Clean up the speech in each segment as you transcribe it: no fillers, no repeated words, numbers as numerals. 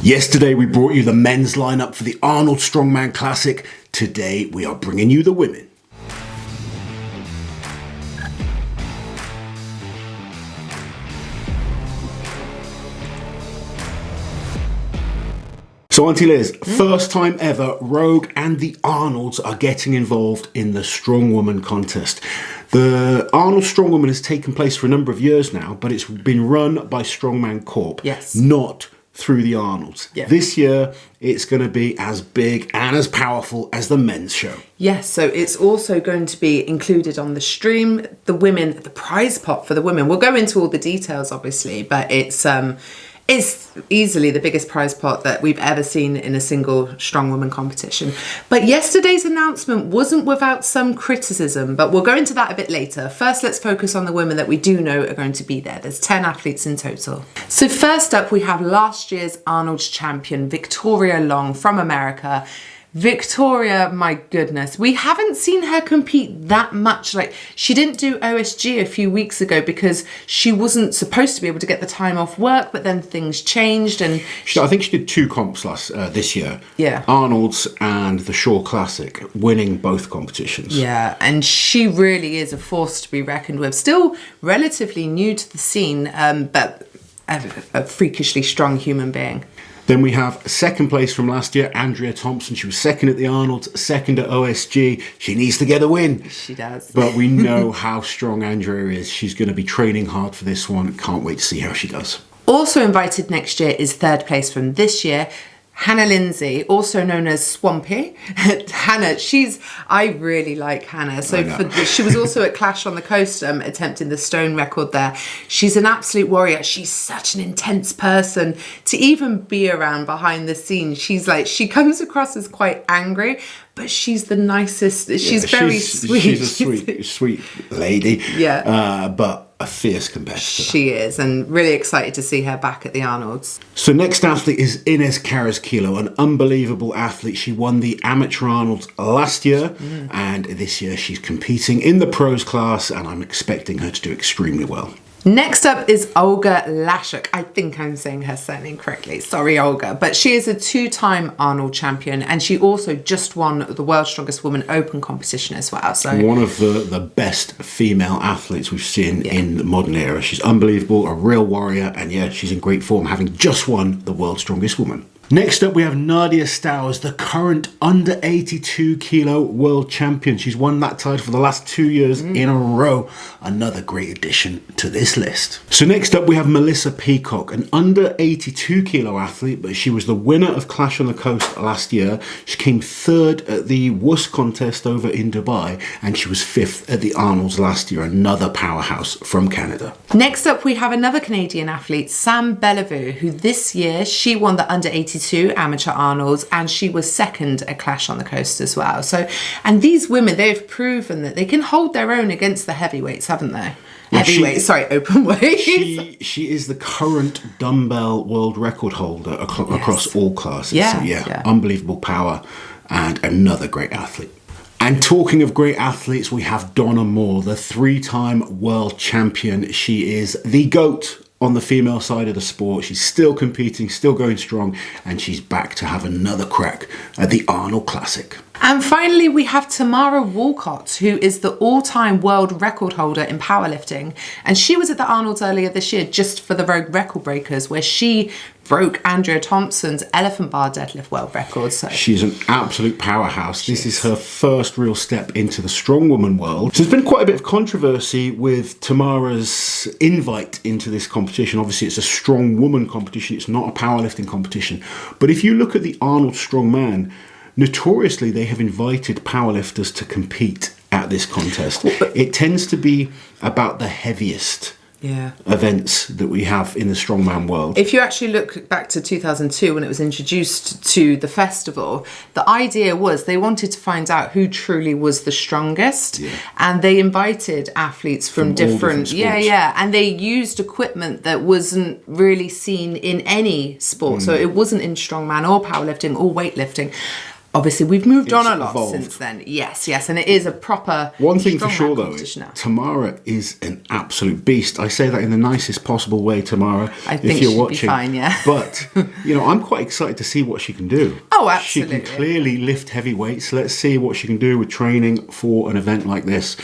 Yesterday we brought you the men's lineup for the Arnold Strongman Classic. Today we are bringing you the women. So Auntie Liz, first time ever, Rogue and the Arnolds are getting involved in the Strongwoman contest. The Arnold Strongwoman has taken place for a number of years now, but it's been run by Strongman Corp, not through the Arnolds. This year, it's going to be as big and as powerful as the men's show. Yes, so it's also going to be included on the stream. The women, the prize pot for the women. We'll go into all the details, obviously, but it's easily the biggest prize pot that we've ever seen in a single Strongwoman competition. But yesterday's announcement wasn't without some criticism, but we'll go into that a bit later. First, let's focus on the women that we do know are going to be there. There's 10 athletes in total. So first up, we have last year's Arnold's champion, Victoria Long from America. Victoria, my goodness, we haven't seen her compete that much. Like, she didn't do OSG a few weeks ago because she wasn't supposed to be able to get the time off work, but then things changed and I think she did two comps this year. Yeah. Arnold's and the Shaw Classic, winning both competitions. Yeah, and she really is a force to be reckoned with. Still relatively new to the scene, but a freakishly strong human being. Then we have second place from last year, Andrea Thompson. She was second at the Arnold's, second at OSG. She needs to get a win. She does. But we know how strong Andrea is. She's going to be training hard for this one. Can't wait to see how she does. Also invited next year is third place from this year, Hannah Lindsay, also known as Swampy. Hannah, I really like Hannah. So she was also at Clash on the Coast attempting the stone record there. She's an absolute warrior. She's such an intense person to even be around behind the scenes. She comes across as quite angry, but she's the nicest. She's very sweet. She's a sweet lady. Yeah. But a fierce competitor. She is, and really excited to see her back at the Arnold's. So next athlete is Ines Carrasquillo, an unbelievable athlete. She won the Amateur Arnold's last year, and this year she's competing in the pros class, and I'm expecting her to do extremely well. Next up is Olga Lashuk. I think I'm saying her surname correctly. Sorry, Olga. But she is a two-time Arnold champion, and she also just won the World's Strongest Woman Open competition as well. So one of the best female athletes we've seen in the modern era. She's unbelievable, a real warrior, and she's in great form, having just won the World's Strongest Woman. Next up, we have Nadia Stowers, the current under 82 kilo world champion. She's won that title for the last 2 years in a row. Another great addition to this list. So next up, we have Melissa Peacock, an under 82 kilo athlete, but she was the winner of Clash on the Coast last year. She came third at the WUS contest over in Dubai, and she was fifth at the Arnold's last year. Another powerhouse from Canada. Next up, we have another Canadian athlete, Sam Bellevue, who this year, she won the under 82 Amateur Arnold's, and she was second at Clash on the Coast as well. So, and these women, they've proven that they can hold their own against the heavyweights, haven't they? Open weight. She is the current dumbbell world record holder across all classes. Yeah. Unbelievable power and another great athlete. And talking of great athletes, we have Donna Moore, the three-time world champion. She is the GOAT on the female side of the sport. She's still competing, still going strong, and she's back to have another crack at the Arnold Classic. And finally, we have Tamara Walcott, who is the all-time world record holder in powerlifting. And she was at the Arnold's earlier this year just for the Rogue Record Breakers, where she broke Andrea Thompson's elephant bar deadlift world record. So she's an absolute powerhouse. This is her first real step into the strongwoman world. So there's been quite a bit of controversy with Tamara's invite into this competition. Obviously, it's a strong woman competition. It's not a powerlifting competition. But if you look at the Arnold Strongman, notoriously, they have invited powerlifters to compete at this contest. It tends to be about the heaviest events that we have in the strongman world. If you actually look back to 2002 when it was introduced to the festival, the idea was they wanted to find out who truly was the strongest, and they invited athletes from different and they used equipment that wasn't really seen in any sport. So it wasn't in strongman or powerlifting or weightlifting. Obviously, we've moved on It's a lot evolved. since then. Yes, and it is a proper One thing for strongman sure, though, competition now. Tamara is an absolute beast. I say that in the nicest possible way, Tamara. I think if you're she'll be watching. fine, yeah. But, I'm quite excited to see what she can do. Oh, absolutely. She can clearly lift heavy weights. Let's see what she can do with training for an event like this.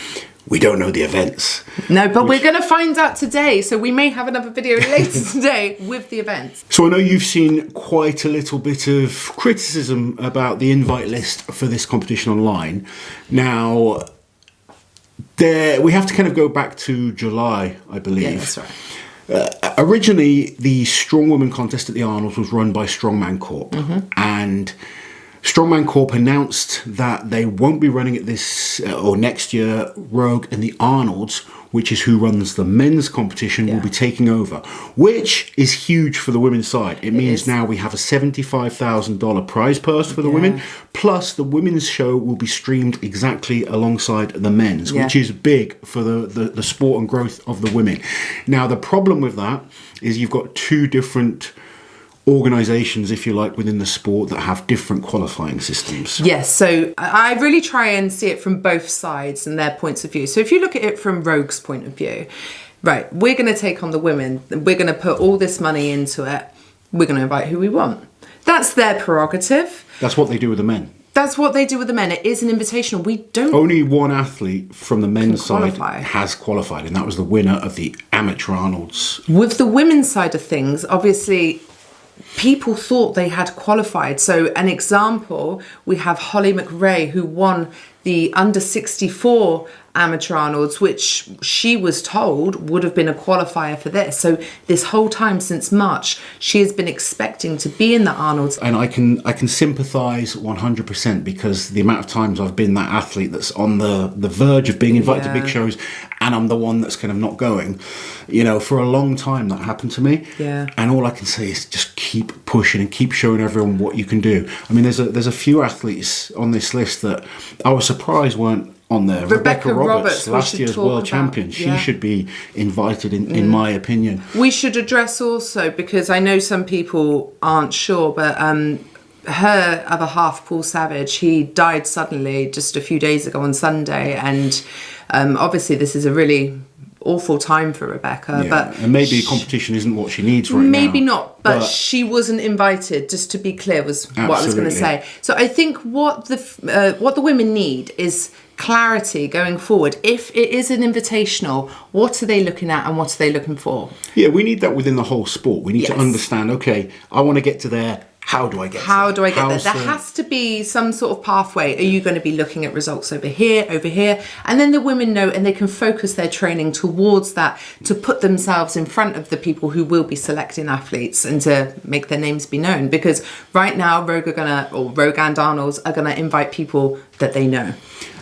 We don't know the events. No, but we're going to find out today. So we may have another video later today with the events. So I know you've seen quite a little bit of criticism about the invite list for this competition online. Now, we have to kind of go back to July, I believe. Yeah, that's right. Originally, the Strongwoman contest at the Arnold's was run by Strongman Corp. And Strongman Corp announced that they won't be running it this or next year. Rogue and the Arnold's, which is who runs the men's competition, will be taking over, which is huge for the women's side. It means now we have a $75,000 prize purse for the women, plus the women's show will be streamed exactly alongside the men's, which is big for the sport and growth of the women. Now, the problem with that is you've got two different organisations, if you like, within the sport that have different qualifying systems. Yes, so I really try and see it from both sides and their points of view. So if you look at it from Rogue's point of view, right, we're going to take on the women, we're going to put all this money into it, we're going to invite who we want. That's their prerogative. That's what they do with the men. That's what they do with the men. It is an invitational. We don't... Only one athlete from the men's side qualify. has qualified, and that was the winner of the amateur Arnold's. With the women's side of things, obviously, people thought they had qualified. So an example, we have Holly McRae, who won the under 64 amateur Arnold's, which she was told would have been a qualifier for this. So this whole time since March, she has been expecting to be in the Arnold's. And I can sympathise 100% because the amount of times I've been that athlete that's on the verge of being invited to big shows, and I'm the one that's kind of not going. For a long time that happened to me. Yeah. And all I can say is just keep pushing and keep showing everyone what you can do. I mean, there's a few athletes on this list that I was surprised weren't on there. Rebecca Roberts, last year's world champion. She should be invited in my opinion. We should address also, because I know some people aren't sure, but her other half, Paul Savage, he died suddenly just a few days ago on Sunday, and obviously this is a really awful time for Rebecca. Yeah, but and maybe competition isn't what she needs right now. Maybe not, but she wasn't invited, just to be clear, was what I was going to say. So I think what the women need is clarity going forward. If it is an invitational, what are they looking at and what are they looking for? Yeah, we need that within the whole sport. We need to understand, okay, I want to get to there. How do I get How there? do I get there? There has to be some sort of pathway. Are you going to be looking at results over here? And then the women know, and they can focus their training towards that to put themselves in front of the people who will be selecting athletes and to make their names be known. Because right now, Rogue and Arnold's are going to invite people that they know.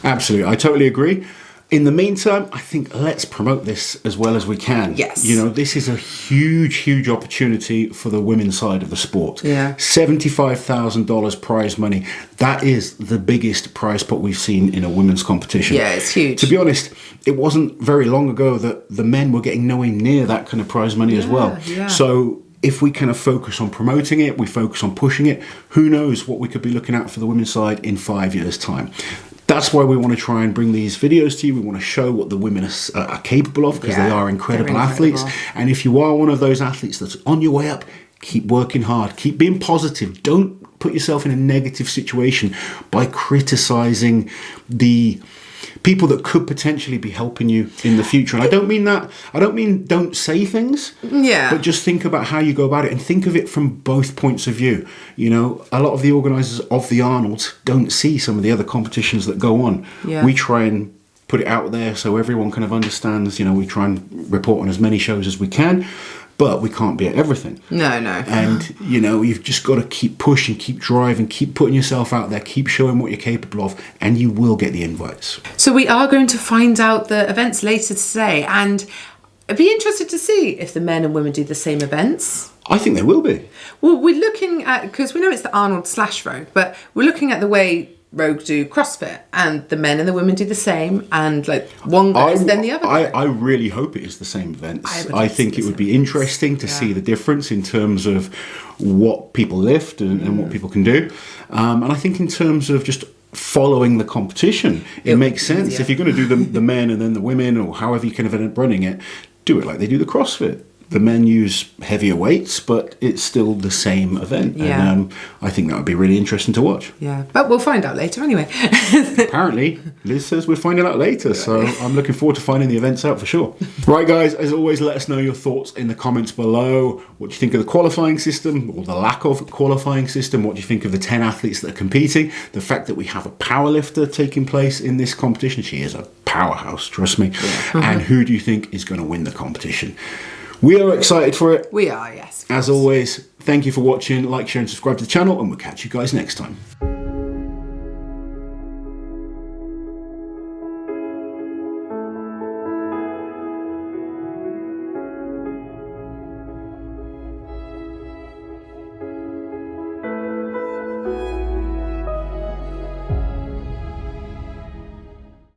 Absolutely. I totally agree. In the meantime, I think let's promote this as well as we can. Yes. This is a huge, huge opportunity for the women's side of the sport. Yeah. $75,000 prize money. That is the biggest prize pot we've seen in a women's competition. Yeah, it's huge. To be honest, it wasn't very long ago that the men were getting nowhere near that kind of prize money as well. Yeah. So if we kind of focus on promoting it, we focus on pushing it, who knows what we could be looking at for the women's side in 5 years' time. That's why we want to try and bring these videos to you. We want to show what the women are capable of, because they are incredible athletes. And if you are one of those athletes that's on your way up, keep working hard, keep being positive. Don't put yourself in a negative situation by criticising the people that could potentially be helping you in the future. And I don't mean don't say things, but just think about how you go about it and think of it from both points of view. A lot of the organisers of the Arnold's don't see some of the other competitions that go on. We try and put it out there so everyone kind of understands. We try and report on as many shows as we can, but we can't be at everything. No. And, you've just got to keep pushing, keep driving, keep putting yourself out there, keep showing what you're capable of, and you will get the invites. So we are going to find out the events later today, and I'd be interested to see if the men and women do the same events. I think they will be. Well, we're looking at, because we know it's the Arnold /Rogue, but we're looking at the way Rogue do CrossFit, and the men and the women do the same, and like one goes, then the other goes. I really hope it is the same events. I I think it would be interesting to see the difference in terms of what people lift and what people can do. And I think in terms of just following the competition, it makes sense. If you're going to do the men and then the women, or however you kind of end up running it, do it like they do the CrossFit. The men use heavier weights, but it's still the same event. Yeah. And I think that would be really interesting to watch. Yeah, but we'll find out later anyway. Apparently, Liz says we're finding out later, so I'm looking forward to finding the events out for sure. Right, guys, as always, let us know your thoughts in the comments below. What do you think of the qualifying system, or the lack of qualifying system? What do you think of the 10 athletes that are competing? The fact that we have a powerlifter taking place in this competition. She is a powerhouse, trust me. And who do you think is going to win the competition? We are excited for it. We are, yes. As always, thank you for watching. Like, share and subscribe to the channel, and we'll catch you guys next time.